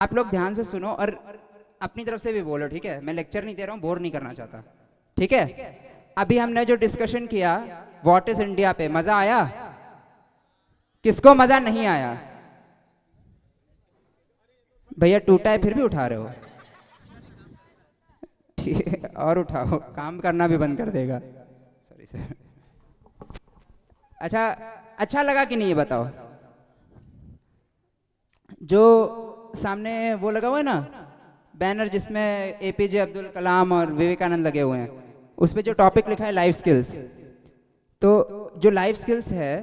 आप लोग ध्यान से सुनो और अपनी तरफ से भी बोलो, ठीक है? मैं लेक्चर नहीं दे रहा हूँ, बोर नहीं करना चाहता, ठीक है? अभी हमने जो डिस्कशन किया व्हाट इज इंडिया पे, मजा आया? किसको मजा नहीं आया? भैया टूटा है फिर भी उठा रहे हो, ठीक है? और उठाओ, काम करना भी बंद कर देगा। Sorry sir. अच्छा, अच्छा लगा कि नहीं ये बताओ? जो सामने वो लगा हुआ है ना बैनर, जिसमें एपीजे अब्दुल कलाम और विवेकानंद लगे हुए हैं, उस पे जो टॉपिक लिखा है लाइफ स्किल्स, तो जो लाइफ स्किल्स है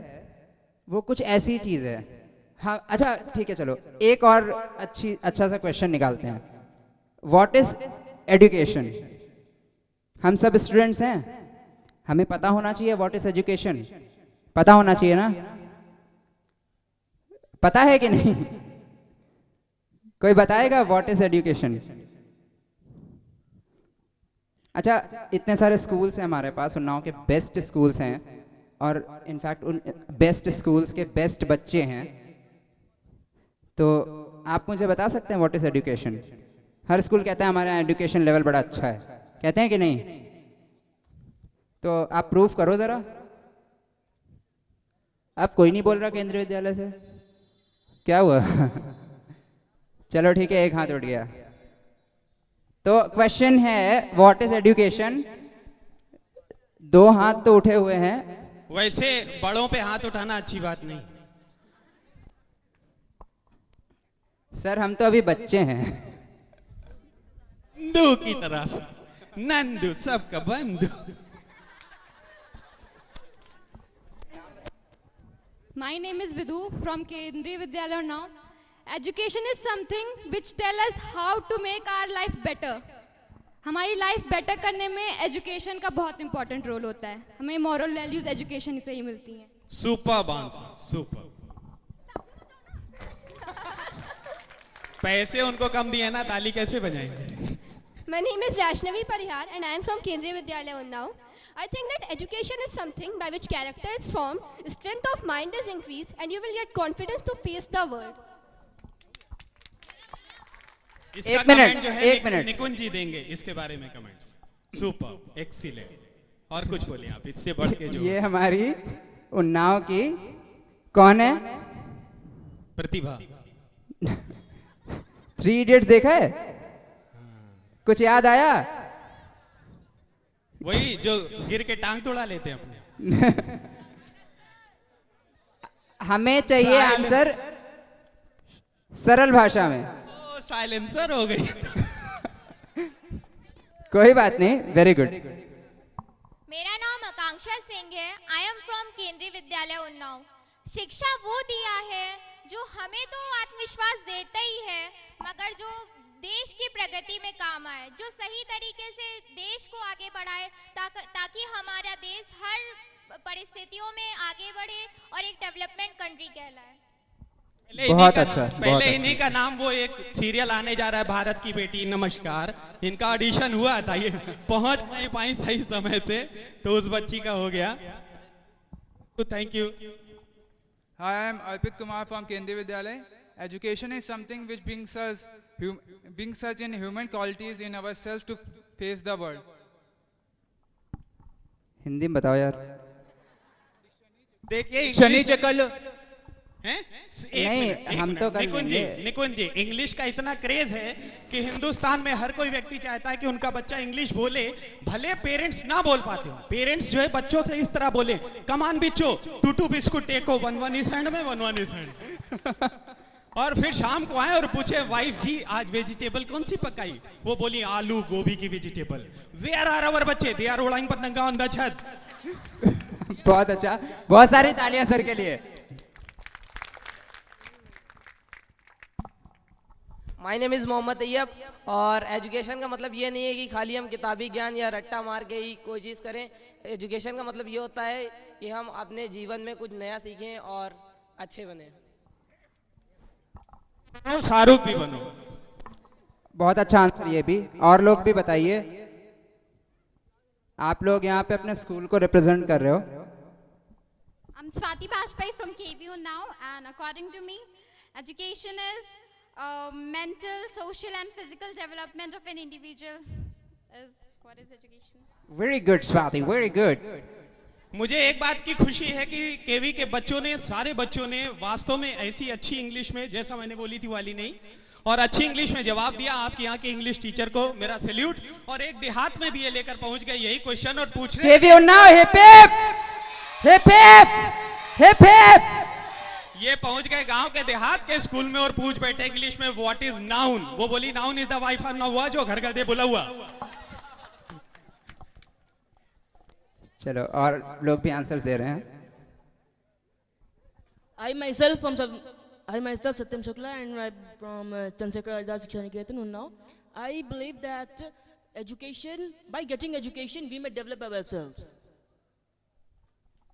वो कुछ ऐसी चीज है। हाँ अच्छा ठीक है, चलो एक और अच्छा सा क्वेश्चन निकालते हैं। What is education? हम सब स्टूडेंट्स हैं, हमें पता होना चाहिए व्हाट इज एजुकेशन, पता होना चाहिए ना? पता है कि नहीं? कोई बताएगा व्हाट इज एजुकेशन? अच्छा, इतने सारे स्कूल्स हैं हमारे पास, उन्नाव के बेस्ट स्कूल्स हैं, और इनफैक्ट उन बेस्ट स्कूल्स के बेस्ट बच्चे हैं। तो आप मुझे बता सकते हैं what is education? Her school कहता है हमारे यहाँ एजुकेशन लेवल बड़ा अच्छा है, कहते हैं कि नहीं? तो आप प्रूफ करो जरा। अब कोई नहीं बोल रहा केंद्रीय विद्यालय से, क्या हुआ? चलो ठीक है, एक हाथ उठ गया। तो क्वेश्चन है व्हाट इज एजुकेशन? दो हाथ तो उठे हुए हैं। वैसे बड़ों पे हाथ उठाना अच्छी बात नहीं। सर हम तो अभी बच्चे हैं। नंदू की तरह से, नंदू सबका बंधु। My name is Vidhu from Kendriya Vidyalaya now. Education is something which tell us how to make our life better. हमारी लाइफ बेटर करने में एजुकेशन का बहुत इंपॉर्टेंट रोल होता है। हमें मॉरल वैल्यूज एजुकेशन से ही मिलती हैं। Super answer, super. पैसे उनको कम दिए ना, ताली कैसे बजाएंगे? My name is Vaishnavi Parihar and I am from Kendriya Vidyalaya Unnao. I think that education is something by which character is formed, strength of mind is increased, and you will get confidence to face the world. इसका एक minute, comment जो है एक minute. निकुंज जी देंगे इसके बारे में comments. Super, excellent. और कुछ बोलिए आप इससे बढ़ के जो। ये हमारी उन्नाव की कौन है? प्रतिभा। 3 इडियट्स देखा है? कुछ याद आया? वही जो गिर के टांग तोड़ा लेते हैं अपने। हमें चाहिए आंसर सरल भाषा में। ओ, साइलेंसर हो गई। कोई बात नहीं, वेरी गुड। मेरा नाम आकांक्षा सिंह है। आई एम फ्रॉम केंद्रीय विद्यालय उन्नाव। शिक्षा वो दिया है जो हमें तो आत्मविश्वास देता ही है, मगर जो देश की प्रगति में काम आए, जो सही तरीके से देश को आगे बढ़ाए, ताकि हमारा देश हर परिस्थितियों में आगे बढ़े और एक डेवलपमेंट कंट्री कहलाए। बहुत अच्छा, पहले इन्हीं का नाम, वो एक सीरियल आने जा रहा है भारत की बेटी नमस्कार, इनका ऑडिशन हुआ था, ये पहुंच नहीं पाई सही समय से, तो उस बच्ची का हो गया। तो thank you. Hi, I am Arpit Kumar from Kendriya Vidyalaya. Education is something which brings us in human qualities in ourselves to face the world. Hindi में बताओ यार। देखिए शनि चकल हैं? नहीं, हम तो कर लेंगे। निकुंज जी, इंग्लिश का इतना क्रेज है कि हिंदुस्तान में हर कोई व्यक्ति चाहता है कि उनका बच्चा इंग्लिश बोले, भले पेरेंट्स ना बोल पाते हो। पेरेंट्स जो है बच्चों से इस तरह बोले, कमान बिच्चो, 2 बिस्कुट टेको, 1 इस हैंड में, 1 इस हैंड। और फिर शाम को आए और पूछे वाइफ जी आज वेजिटेबल कौन सी पकाई? वो बोली आलू गोभी की वेजिटेबल। वेयर आर आवर बच्चे? दे आर रोलिंग पतंगा ऑन द छत। बहुत अच्छा, बहुत सारी तालियां सर के लिए। My name is Mohammad Tayyab. और एजुकेशन का मतलब ये नहीं है कि खाली हम किताबी ज्ञान या रट्टा मार के ही कोई चीज़ करें। एजुकेशन का मतलब ये होता है कि हम अपने जीवन में कुछ नया सीखें और अच्छे बने। शाहरुख भी बनो। बहुत अच्छा आंसर ये भी। और लोग भी बताइए, आप लोग यहाँ पे अपने स्कूल को रिप्रेजेंट कर रहे हो। I'm Swati Bajpai from KB Unnao, and according to me, education is mental, social and physical development of an individual is what is education. Very good, Swati, very good. मुझे एक बात की खुशी है कि केवी के बच्चों ने, सारे बच्चों ने वास्तव में ऐसी अच्छी इंग्लिश में, जैसा मैंने बोली थी वाली नहीं, और अच्छी इंग्लिश में जवाब दिया। आपके यहाँ के इंग्लिश टीचर को मेरा सैल्यूट। और एक देहात में भी ये लेकर पहुंच गए यही क्वेश्चन और पूछ रहे KV Unnao, hip hip hip hip hip hip. ये पहुंच गए गांव के देहात के स्कूल में और पूछ बैठे इंग्लिश में व्हाट इज नाउन। वो बोली noun is the wife of नौवा जो घर गए बोला हुआ। चलो और लोग भी आंसर्स दे रहे हैं। I myself Satyam Shukla and I'm from Chandrasekhar Azad Shiksha Niketan Unnao. I believe that education, by getting education, we may develop ourselves.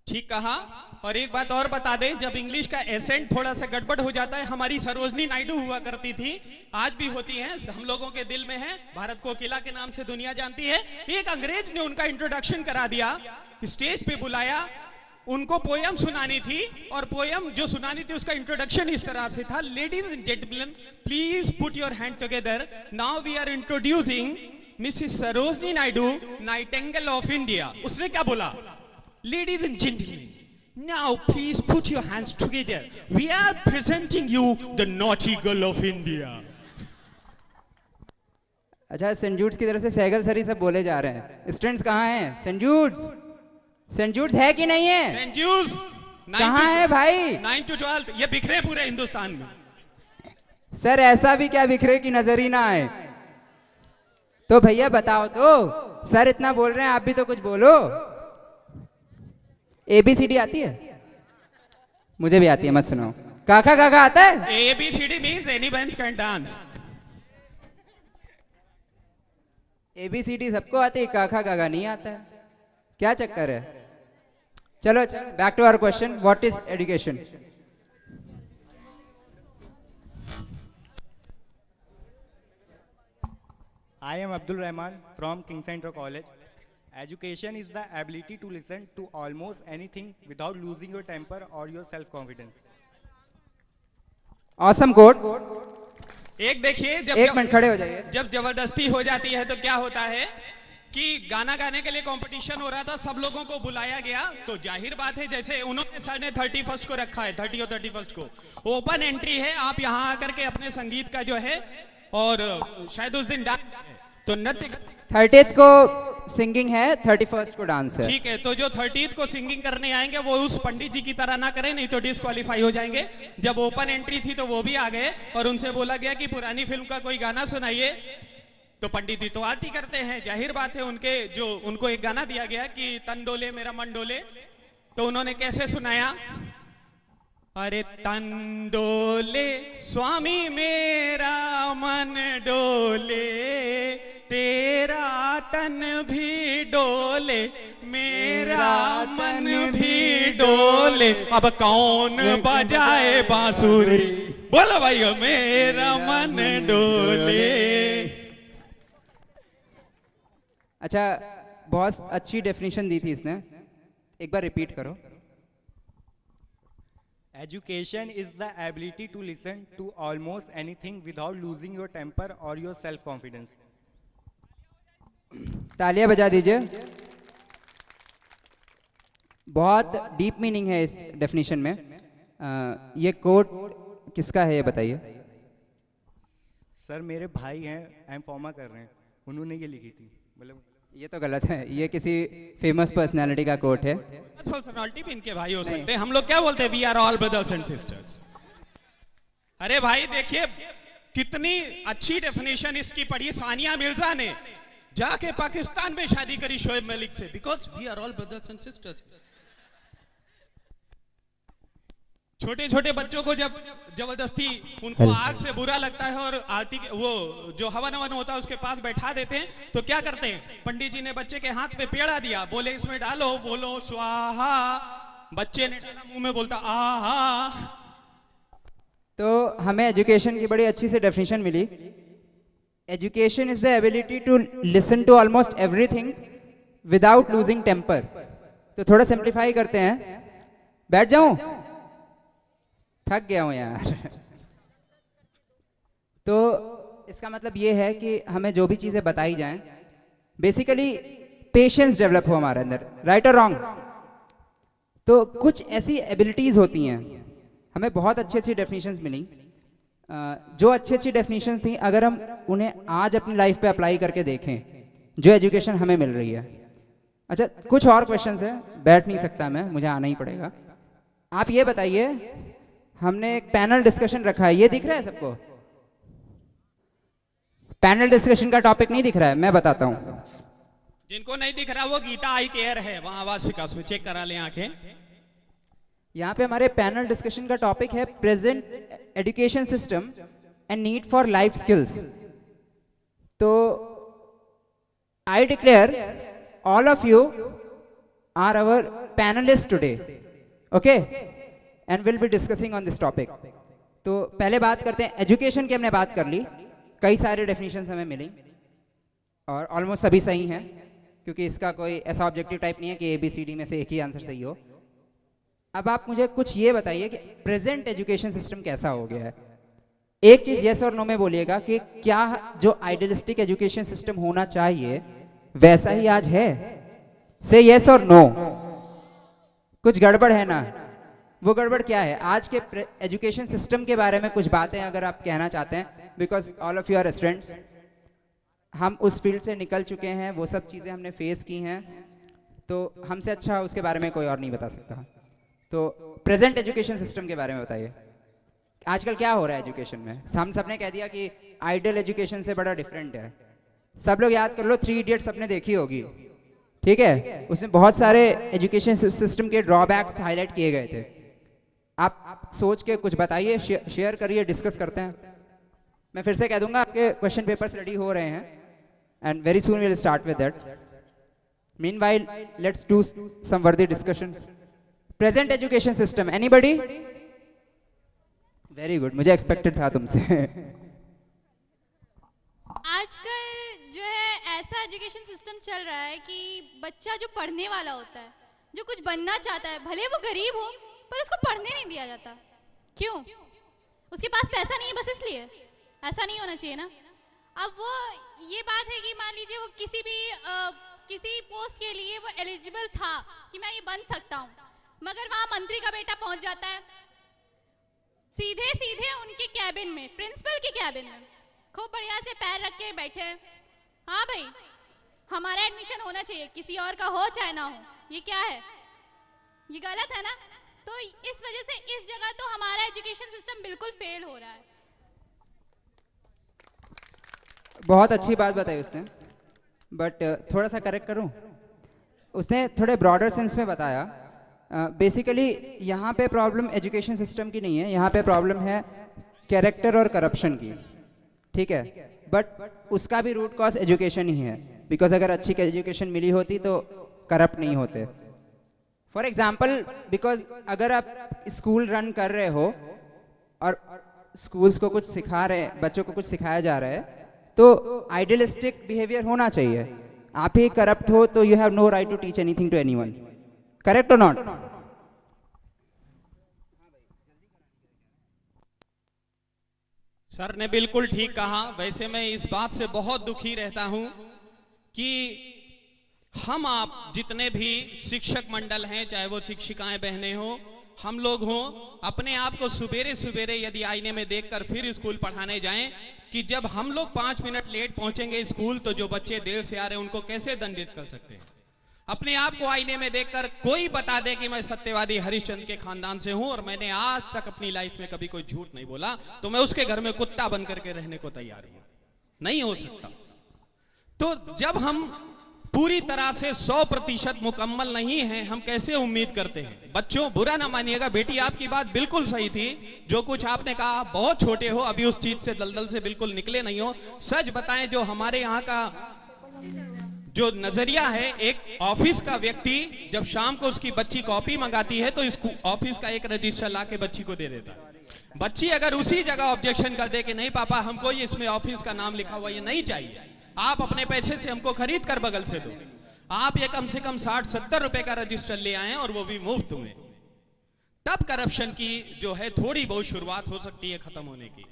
ठीक कहा। और एक बात और बता दें, जब इंग्लिश का एसेंट थोड़ा सा गड़बड़ हो जाता है, हमारी सरोजनी नायडू हुआ करती थी, आज भी होती हैं, हम लोगों के दिल में है, भारत को किला के नाम से दुनिया जानती है। एक अंग्रेज ने उनका इंट्रोडक्शन करा दिया, स्टेज पे बुलाया, उनको पोयम सुनानी थी और पोयम जो सुनानी थी उसका इंट्रोडक्शन इस तरह से था, ladies and gentleman please put your hand together, now we are introducing Mrs Sarojini Naidu, nightingale of India. उसने क्या बोला? Ladies and gentlemen, now please put your hands together. We are presenting you the naughty girl of India. अच्छा, Saint Jude's की तरफ से सहगल सरी सब बोले जा रहे हैं। स्टूडेंट्स कहाँ हैं? सेंट जूड्स है कि नहीं है? सेंट जूस कहाँ है भाई? 9 to 12 ये बिखरे पूरे हिंदुस्तान में। सर ऐसा भी क्या बिखरे कि नजर ही ना आए? तो भैया बताओ तो, सर इतना बोल रहे हैं, आप भी तो कुछ बोलो। ABCD आती है? मुझे भी आती है, मत सुनाओ। काका काका आता है? ABCD means anyone can dance. ABCD सबको आती है, काका काका नहीं आता है, क्या चक्कर है? चलो back to our question, what is education? I am Abdul Rahman from King Center College. Education is the ability to listen to almost anything without losing your temper or your self-confidence. Awesome quote. एक देखिए, एक minute खड़े हो जाइए। जब जबरदस्ती हो जाती है तो क्या होता है कि गाना गाने के लिए कंपटीशन हो रहा था, सब लोगों को बुलाया गया, तो जाहिर बात है जैसे उन्होंने सर ने 31st को रखा है, 30 और 31st को ओपन एंट्री है, आप यहाँ आकर के अपने संगीत का जो है, और शायद उस दिन तो नृत्य 30th को सिंगिंग है, 31st को डांस है। ठीक है, तो जो 30th को सिंगिंग करने आएंगे वो उस पंडित जी की तरह ना करें, नहीं तो डिस्क्वालीफाई हो जाएंगे। जब ओपन एंट्री थी तो वो भी आ गए और उनसे बोला गया कि पुरानी फिल्म का कोई गाना सुनाइए, तो पंडित जी तो आरती करते हैं, जाहिर बात है उनको एक गाना दिया गया कि तन डोले मेरा मन डोले, तो उन्होंने कैसे सुनाया? अरे तन डोले स्वामी मेरा मन डोले, तेरा तन भी डोले, मेरा मन भी डोले, अब कौन बजाए बांसुरी, बोलो भाई मेरा मन डोले। अच्छा, बहुत अच्छी डेफिनेशन दी थी इसने, एक बार रिपीट करो। Education is the ability to listen to almost anything without losing your temper or your self-confidence. तालियां बजा दीजिए। बहुत डीप मीनिंग है इस डेफिनेशन में। ये कोट किसका है ये बताइए। सर मेरे भाई हैं, एम फॉर्मा कर रहे हैं, उन्होंने ये लिखी थी। मतलब ये तो गलत है, ये किसी फेमस पर्सनालिटी का कोट है। पर्सनालिटी भी इनके भाई हो सकते हैं। हम लोग क्या बोलते हैं, we are all brothers and sisters. अरे भाई देखिए कितनी अच्छी डेफिनेशन इसकी पढ़ी सानिया मिर्जा ने, जाके पाकिस्तान में शादी करी शोएब मलिक से, because we are all brothers and sisters. छोटे छोटे बच्चों को जब जबरदस्ती उनको आग से बुरा लगता है और आरती वो जो हवन हवन होता है उसके पास बैठा देते हैं, तो क्या करते हैं, पंडित जी ने बच्चे के हाथ पे पेड़ा दिया, बोले इसमें डालो, बोलो स्वाहा, बच्चे ने डाला मुंह में, बोलता आहा। तो हमें एजुकेशन की बड़ी अच्छी सी डेफिनेशन मिली। Education is the ability to listen to almost everything without losing temper. तो थोड़ा सिंप्लीफाई करते हैं। बैठ जाऊं, थक गया हूं यार। तो इसका मतलब ये है कि हमें जो भी चीज़ें बताई जाएं, बेसिकली पेशेंस डेवलप हो हमारे अंदर, राइट और रॉन्ग। तो कुछ ऐसी एबिलिटीज़ होती हैं, हमें बहुत अच्छी अच्छी डेफिनेशंस मिली, जो अच्छी अच्छी डेफिनेशंस थी, अगर हम उन्हें आज अपनी लाइफ पे अप्लाई करके देखें, जो एजुकेशन हमें मिल रही है। अच्छा, कुछ और क्वेश्चंस है, बैठ नहीं सकता मैं, मुझे आना ही पड़ेगा। आप ये बताइए, हमने एक पैनल डिस्कशन रखा है, ये दिख रहा है सबको? पैनल डिस्कशन का टॉपिक नहीं दिख रहा है, मैं बताता हूँ। जिनको नहीं दिख रहा वो गीता आई केयर है, वहां आवाज विकास में चेक करा लें आंखें। यहाँ पे हमारे पैनल डिस्कशन का टॉपिक है present education system and need for life skills. तो I declare all of you are our panelist today, okay, and will be discussing on this topic. तो पहले बात करते हैं एजुकेशन की, हमने बात कर ली, कई सारे डेफिनेशंस हमें मिली और ऑलमोस्ट सभी सही हैं, क्योंकि इसका कोई ऐसा ऑब्जेक्टिव टाइप नहीं है कि ABCD में से एक ही आंसर सही हो। अब आप मुझे कुछ ये बताइए कि प्रेजेंट एजुकेशन सिस्टम कैसा हो गया है। एक चीज यस और नो में बोलिएगा कि क्या जो आइडियलिस्टिक एजुकेशन सिस्टम होना चाहिए वैसा ही आज है? से यस और नो। कुछ गड़बड़ है ना? वो गड़बड़ क्या है? आज के एजुकेशन सिस्टम के बारे में कुछ बातें अगर आप कहना चाहते हैं, because all of you are students, हम उस फील्ड से निकल चुके हैं, वो सब चीज़ें हमने फेस की हैं, तो हमसे अच्छा उसके बारे में कोई और नहीं बता सकता। तो प्रेजेंट एजुकेशन सिस्टम के बारे में बताइए, आजकल क्या हो रहा है एजुकेशन में? हम सबने कह दिया कि आइडियल एजुकेशन से बड़ा डिफरेंट है। सब लोग याद कर लो, 3 इडियट्स सबने देखी होगी, ठीक है? उसमें बहुत सारे एजुकेशन सिस्टम के ड्रॉबैक्स हाईलाइट किए गए थे। आप सोच के कुछ बताइए, शेयर करिए, डिस्कस करते हैं। मैं फिर से कह दूंगा, आपके क्वेश्चन पेपर्स रेडी हो रहे हैं and very soon we will start with that. Meanwhile let's do some worthy discussions. Present education system, anybody? Very good, मुझे एक्सपेक्टेड था तुमसे। आजकल जो है ऐसा एजुकेशन सिस्टम चल रहा है कि बच्चा जो पढ़ने वाला होता है, जो कुछ बनना चाहता है, भले वो गरीब हो, पर उसको पढ़ने नहीं दिया जाता। क्यों? उसके पास पैसा नहीं है, बस इसलिए। ऐसा नहीं होना चाहिए ना। अब वो ये बात है कि मान लीजिए वो किसी पोस्ट के लिए वो एलिजिबल था कि मैं ये बन सकता हूँ, मगर वहाँ मंत्री का बेटा पहुँच जाता है सीधे सीधे उनके कैबिन में, प्रिंसिपल के कैबिन में, खूब बढ़िया से पैर रख के बैठे, हाँ भाई हमारा एडमिशन होना चाहिए, किसी और का हो चाहे ना हो। ये क्या है? ये गलत है ना। तो इस वजह से इस जगह तो हमारा एजुकेशन सिस्टम बिल्कुल फेल हो रहा है। बहुत अच्छी बात बताई उसने, बट थोड़ा सा करेक्ट करूं, उसने थोड़े ब्रॉडर सेंस में बताया। बेसिकली यहाँ पे प्रॉब्लम एजुकेशन सिस्टम की नहीं है, यहाँ पे प्रॉब्लम है कैरेक्टर और करप्शन की, ठीक है? बट उसका भी रूट कॉज एजुकेशन ही है, बिकॉज अगर अच्छी एजुकेशन मिली होती तो करप्ट नहीं होते। फॉर एग्जाम्पल, बिकॉज अगर आप स्कूल रन कर रहे हो और स्कूल्स को कुछ सिखा रहे हैं, बच्चों को कुछ सिखाया जा रहा है, तो आइडियलिस्टिक बिहेवियर होना चाहिए। आप ही करप्ट हो तो you have no right to teach anything to anyone, correct और नॉट? सर ने बिल्कुल ठीक कहा। वैसे मैं इस बात से बहुत दुखी रहता हूं कि हम आप जितने भी शिक्षक मंडल हैं, चाहे वो शिक्षिकाएं बहनें हो, हम लोग हों, अपने आप को सुबेरे सुबेरे यदि आईने में देखकर फिर स्कूल पढ़ाने जाएं कि जब हम लोग 5 मिनट लेट पहुंचेंगे स्कूल तो जो बच्चे देर से आ रहे हैं उनको कैसे दंडित कर सकते हैं। अपने आप को आईने में देखकर कोई बता दे कि मैं सत्यवादी हरिश्चंद्र के खानदान से हूं और मैंने आज तक अपनी लाइफ में कभी कोई झूठ नहीं बोला, तो मैं उसके घर में कुत्ता बन करके रहने को तैयार हूं। नहीं हो सकता। तो जब हम पूरी तरह से 100% मुकम्मल नहीं हैं, हम कैसे उम्मीद करते हैं? बच्चों, बुरा ना मानिएगा, बेटी आपकी बात बिल्कुल सही थी। जो कुछ आपने कहा, आप बहुत छोटे हो, अभी उस चीज से दलदल से बिल्कुल निकले नहीं हो। सच बताएं, जो हमारे यहाँ का जो नजरिया है, एक ऑफिस का व्यक्ति जब शाम को उसकी बच्ची कॉपी मंगाती है तो इस ऑफिस का एक रजिस्टर ला के बच्ची को दे देता है। बच्ची अगर उसी जगह ऑब्जेक्शन कर दे कि नहीं पापा, हमको ये इसमें ऑफिस का नाम लिखा हुआ ये नहीं चाहिए, आप अपने पैसे से हमको खरीद कर बगल से दो, आप ये कम से कम 60-70 रुपए का रजिस्टर ले आए और वो भी मुफ्त में, तब करप्शन की जो है थोड़ी बहुत शुरुआत हो सकती है खत्म होने की।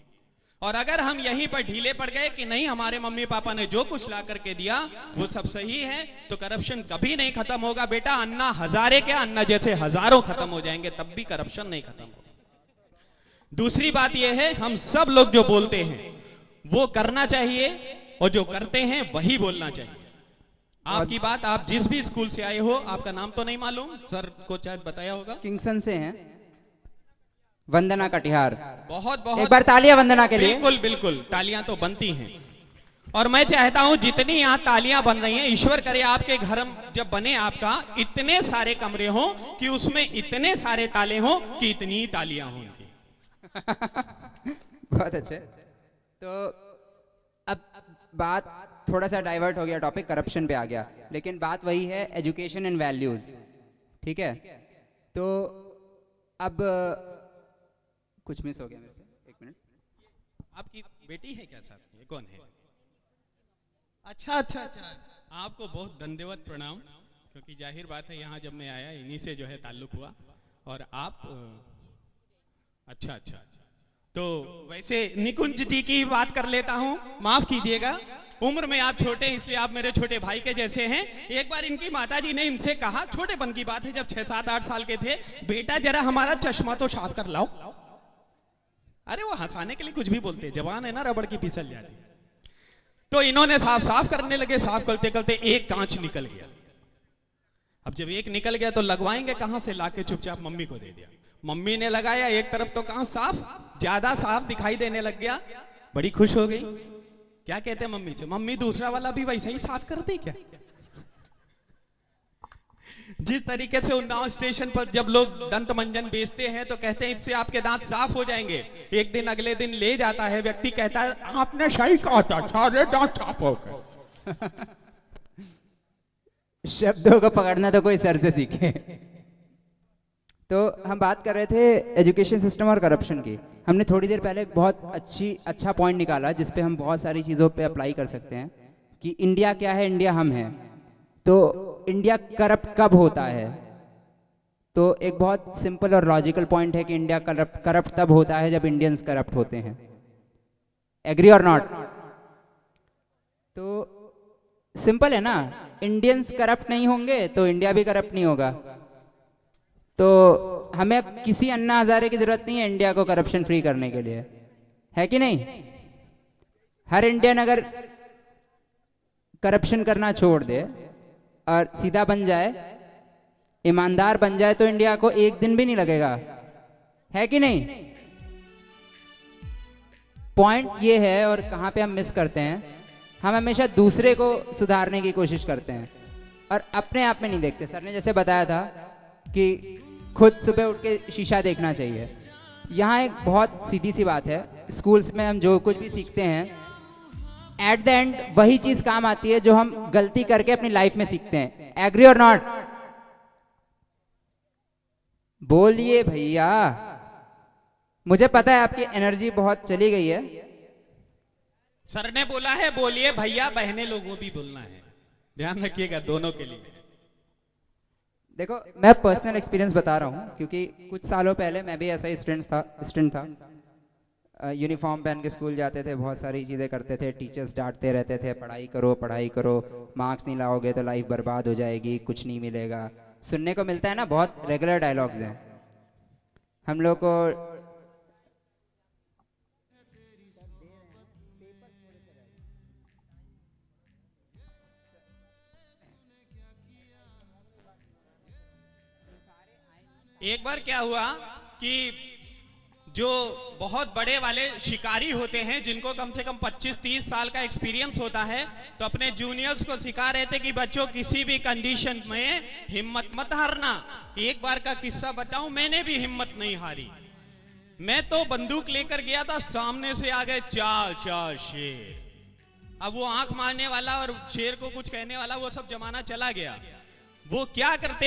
और अगर हम यहीं पर ढीले पड़ गए कि नहीं हमारे मम्मी पापा ने जो कुछ ला करके दिया वो सब सही है, तो करप्शन कभी नहीं खत्म होगा बेटा। अन्ना हजारे क्या, अन्ना जैसे हजारों खत्म हो जाएंगे तब भी करप्शन नहीं खत्म होगा। दूसरी बात यह है, हम सब लोग जो बोलते हैं वो करना चाहिए और जो करते हैं वही बोलना चाहिए। आपकी बात, आप जिस भी स्कूल से आए हो, आपका नाम तो नहीं मालूम, सर को शायद बताया होगा। किंगसन से हैं, वंदना कटिहार। बहुत बहुत एक बार तालियां वंदना के लिए। बिल्कुल बिल्कुल, तालियां तो बनती हैं। और मैं चाहता हूं जितनी यहाँ तालियां बन रही हैं, ईश्वर करे आपके घर जब बने आपका, इतने सारे कमरे हों कि उसमें इतने सारे ताले हों कि इतनी तालियां होंगी। बहुत अच्छे। तो अब बात थोड़ा सा डाइवर्ट हो गया, टॉपिक करप्शन पे आ गया, लेकिन बात वही है, एजुकेशन एंड वैल्यूज। ठीक है, तो अब कुछ मिस हो गया मेरे से, एक मिनट। आपकी बेटी है क्या साथ में? ये कौन है? अच्छा अच्छा अच्छा, आपको बहुत धन्यवाद, प्रणाम। क्योंकि जाहिर बात है यहाँ जब मैं आया इन्हीं से जो है ताल्लुक हुआ। और आप अच्छा अच्छा, तो वैसे निकुंज जी की बात कर लेता हूँ, माफ कीजिएगा, उम्र में आप छोटे हैं इसलिए आप मेरे छोटे भाई के जैसे हैं। एक बार इनकी माताजी ने इनसे कहा, छोटेपन की बात है, जब 6, 7, 8 साल के थे, बेटा जरा हमारा चश्मा तो साफ कर लाओ। अरे वो हंसाने के लिए कुछ भी बोलते हैं, जवान है ना, रबड़ की फिसल जाती। तो इन्होंने साफ करने लगे, साफ करते करते एक कांच निकल गया। अब जब एक निकल गया तो लगवाएंगे कहां से, लाके चुपचाप मम्मी को दे दिया। मम्मी ने लगाया, एक तरफ तो कांच साफ, ज्यादा साफ दिखाई देने लग गया, बड़ी खुश हो गई। क्या कहते हैं मम्मी से, मम्मी दूसरा वाला भी वैसा ही साफ कर दी क्या? जिस तरीके से उन्नाव स्टेशन पर जब लोग दंत मंजन बेचते हैं तो कहते हैं इससे आपके दांत साफ हो जाएंगे। एक दिन अगले दिन ले जाता है व्यक्ति, कहता है आपने सही कहा था, सारे दांत साफ हो गए। शब्दों को पकड़ना तो कोई सर से सीखे। तो हम बात कर रहे थे एजुकेशन सिस्टम और करप्शन की। हमने थोड़ी देर पहले बहुत अच्छा पॉइंट निकाला जिस पे हम बहुत सारी चीज़ों पे अप्लाई कर सकते हैं कि इंडिया क्या है, इंडिया हम हैं। तो इंडिया करप्ट कब होता है? तो एक बहुत सिंपल और लॉजिकल पॉइंट है कि इंडिया करप्ट तब होता है जब इंडियंस करप्ट होते हैं। एग्री और नॉट? तो सिंपल है ना, इंडियंस करप्ट नहीं होंगे तो इंडिया भी करप्ट नहीं होगा। तो हमें किसी अन्ना हजारे की जरूरत नहीं है इंडिया को करप्शन फ्री करने के लिए, है कि नहीं? हर इंडियन अगर करप्शन करना छोड़ दे और सीधा बन जाए, ईमानदार बन जाए, तो इंडिया को एक दिन भी नहीं लगेगा, है कि नहीं? पॉइंट ये है, और कहाँ पे हम मिस करते हैं, हम हमेशा दूसरे को सुधारने की कोशिश करते हैं और अपने आप में नहीं देखते। सर ने जैसे बताया था कि खुद सुबह उठ के शीशा देखना चाहिए। यहाँ एक बहुत सीधी सी बात है, स्कूल्स में हम जो कुछ भी सीखते हैं, एट द एंड वही चीज काम आती है जो हम गलती करके अपनी लाइफ में सीखते हैं। एग्री और नॉट? बोलिए भैया, मुझे पता है आपकी एनर्जी बहुत चली गई है। सर ने बोला है बोलिए भैया, बहने लोगों भी बोलना है, ध्यान रखिएगा दोनों के लिए। देखो, मैं पर्सनल एक्सपीरियंस बता रहा हूँ क्योंकि कुछ सालों पहले मैं भी ऐसा ही स्टूडेंट था। यूनिफॉर्म पहन के स्कूल जाते थे, बहुत सारी चीज़ें करते थे, टीचर्स डांटते रहते थे, पढ़ाई करो, मार्क्स नहीं लाओगे तो लाइफ बर्बाद हो जाएगी, कुछ नहीं मिलेगा। सुनने को मिलता है ना, बहुत रेगुलर डायलॉग्स हैं हम लोग को। एक बार क्या हुआ कि जो बहुत बड़े वाले शिकारी होते हैं, जिनको कम से कम 25-30 साल का एक्सपीरियंस होता है, तो अपने जूनियर्स को सिखा रहे थे कि बच्चों किसी भी कंडीशन में हिम्मत मत हारना। एक बार का किस्सा बताऊं, मैंने भी हिम्मत नहीं हारी। मैं तो बंदूक लेकर गया था, सामने से आ गए 4 शेर। अब वो आंख मारने वाला और शेर को कुछ कहने वाला, वो सब जमाना चला गया। वो क्या करते